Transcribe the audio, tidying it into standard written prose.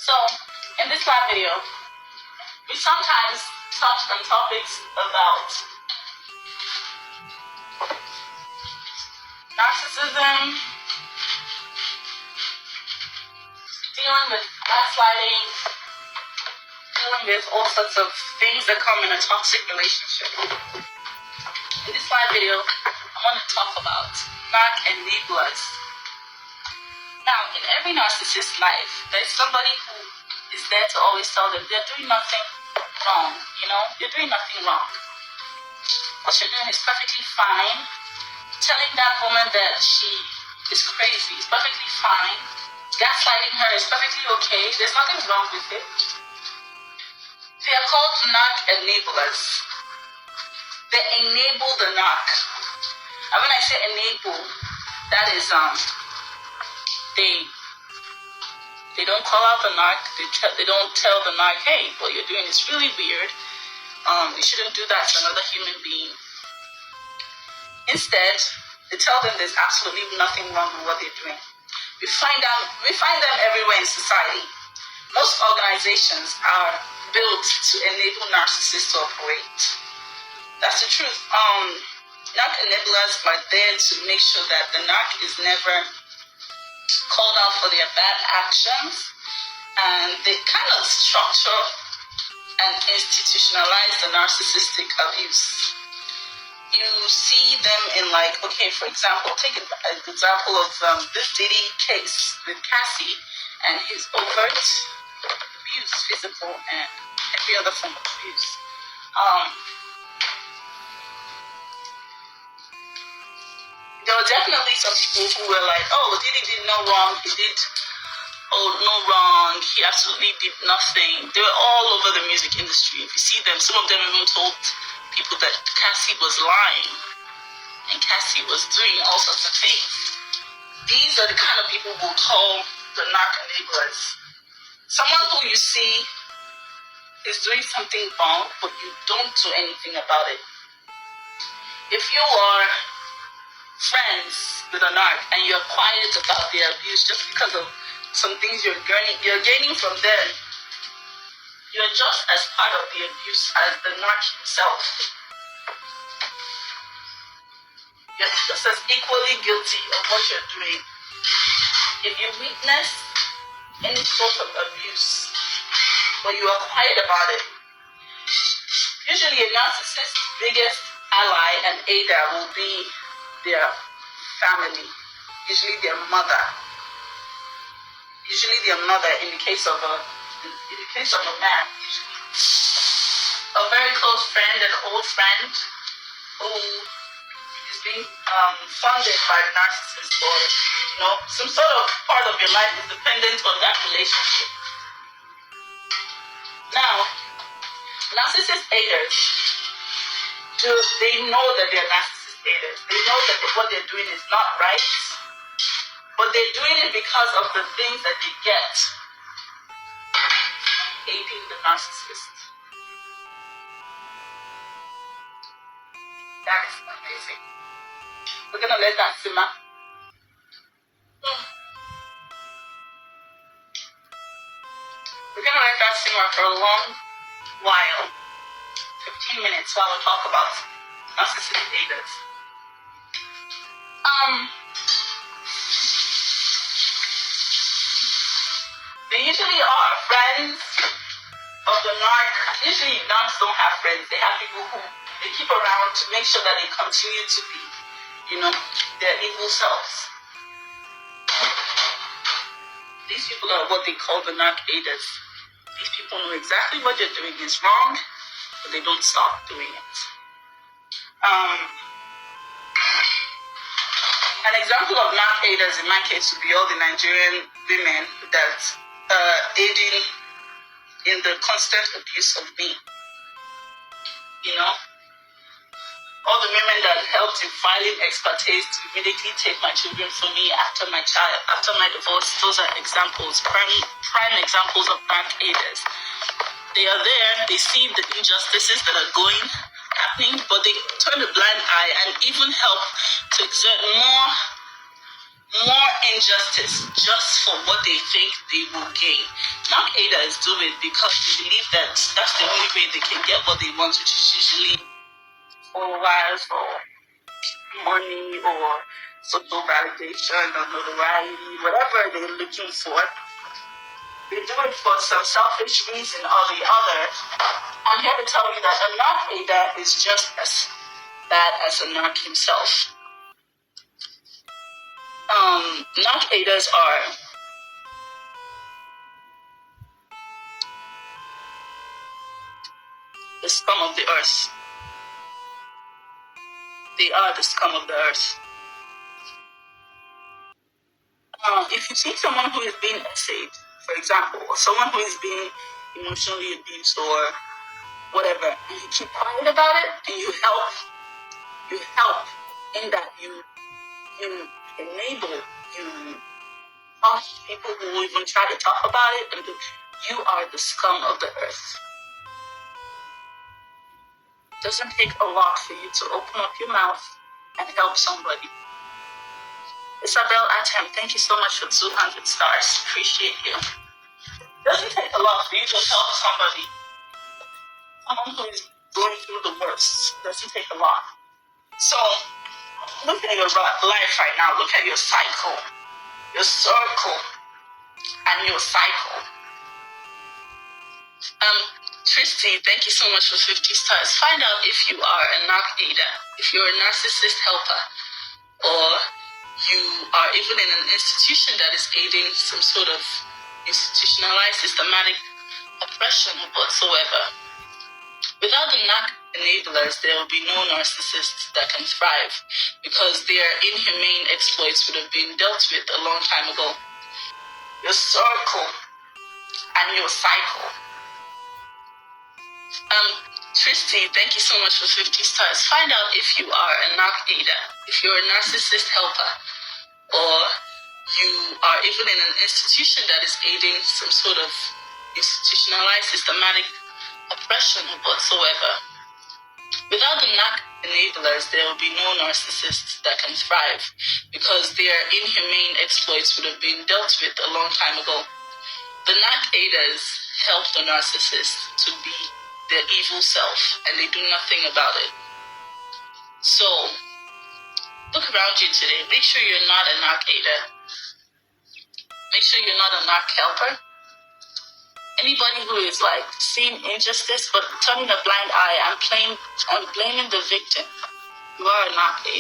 So, in this live video, we sometimes touch on topics about narcissism, dealing with gaslighting, dealing with all sorts of things that come in a toxic relationship. In this live video, I want to talk about narc enablers. Now, in every narcissist's life, there's somebody who is there to always tell them they're doing nothing wrong. You're doing nothing wrong. What you're doing is perfectly fine. Telling that woman that she is crazy is perfectly fine. Gaslighting her is perfectly okay. There's nothing wrong with it. They are called narc enablers. They enable the narc. And when I say enable, that is they don't call out the narc. They don't tell the narc, hey, what you're doing is really weird. You shouldn't do that to another human being. Instead, they tell them there's absolutely nothing wrong with what they're doing. We find them everywhere in society. Most organizations are built to enable narcissists to operate. That's the truth. Narc enablers are there to make sure that the narc is never called out for their bad actions, and they kind of structure and institutionalize the narcissistic abuse. You see them in, for example, take an example of this Diddy case with Cassie and his overt abuse, physical and every other form of abuse. There were definitely some people who were like, oh, Diddy did no wrong, no wrong, he absolutely did nothing. They were all over the music industry. If you see them, some of them even told people that Cassie was lying and Cassie was doing all sorts of things. These are the kind of people who call the narc enablers. Someone who you see is doing something wrong, but you don't do anything about it. If you are friends with a narc and you're quiet about their abuse just because of some things you're gaining from them, you're just as part of the abuse as the narc himself. You're just as equally guilty of what you're doing. If you witness any sort of abuse, but you are quiet about it, usually a narcissist's biggest ally and aider will be their family, usually their mother. Usually their mother, in the case of a man, a very close friend, an old friend who is being funded by the narcissist, or some sort of part of your life is dependent on that relationship. Now, narcissist aiders, they know that they're narcissist aiders. They know that what they're doing is not right, but they're doing it because of the things that they get aiding the narcissist. That is amazing. We're gonna let that simmer. We're gonna let that simmer for a long while, 15 minutes, while we talk about narcissist aiders. They usually are friends of the narc. Usually narcs don't have friends. They have people who they keep around to make sure that they continue to be, their evil selves. These people are what they call the narc aiders. These people know exactly what they're doing is wrong, but they don't stop doing it. An example of narc aiders in my case would be all the Nigerian women that aiding in the constant abuse of me. All the women that helped in filing expertise to immediately take my children from me after my divorce. Those are examples, prime examples of narc aiders. They are there, they see the injustices that are happening, but they turn a blind eye and even help to exert more more injustice just for what they think they will gain. Now Ada is doing it because they believe that that's the only way they can get what they want, which is usually followers or money or social validation or notoriety, whatever they're looking for. They do it for some selfish reason or the other. I'm here to tell you that a narc Ada is just as bad as a narc himself. Narc Adas are the scum of the earth. They are the scum of the earth. If you see someone who is being essayed, for example, or someone who is being emotionally abused or whatever, and you keep quiet about it, and you help in that you enable, you push people who even try to talk about it, and you are the scum of the earth. It doesn't take a lot for you to open up your mouth and help somebody. Isabel Atem, thank you so much for 200 stars. Appreciate you. It doesn't take a lot for you to help somebody. Someone who is going through the worst. It doesn't take a lot. So, look at your life right now. Look at your cycle, your circle, and your cycle. Tristy, thank you so much for 50 stars. Find out if you are a narc Ada, if you're a narcissist helper, or you are even in an institution that is aiding some sort of institutionalized systematic oppression whatsoever. Without the narc enablers, there will be no narcissists that can thrive because their inhumane exploits would have been dealt with a long time ago. Your circle and your cycle. Tristy, thank you so much for 50 stars. Find out if you are a narc Ada, if you're a narcissist helper, or you are even in an institution that is aiding some sort of institutionalized systematic oppression whatsoever. Without the narc enablers, there will be no narcissists that can thrive because their inhumane exploits would have been dealt with a long time ago. The narc Adas help the narcissist to be their evil self, and they do nothing about it. So, look around you today. Make sure you're not a narc Ada. Make sure you're not a narc helper. Anybody who is like seeing injustice but turning a blind eye and blaming the victim, you are a narc Ada.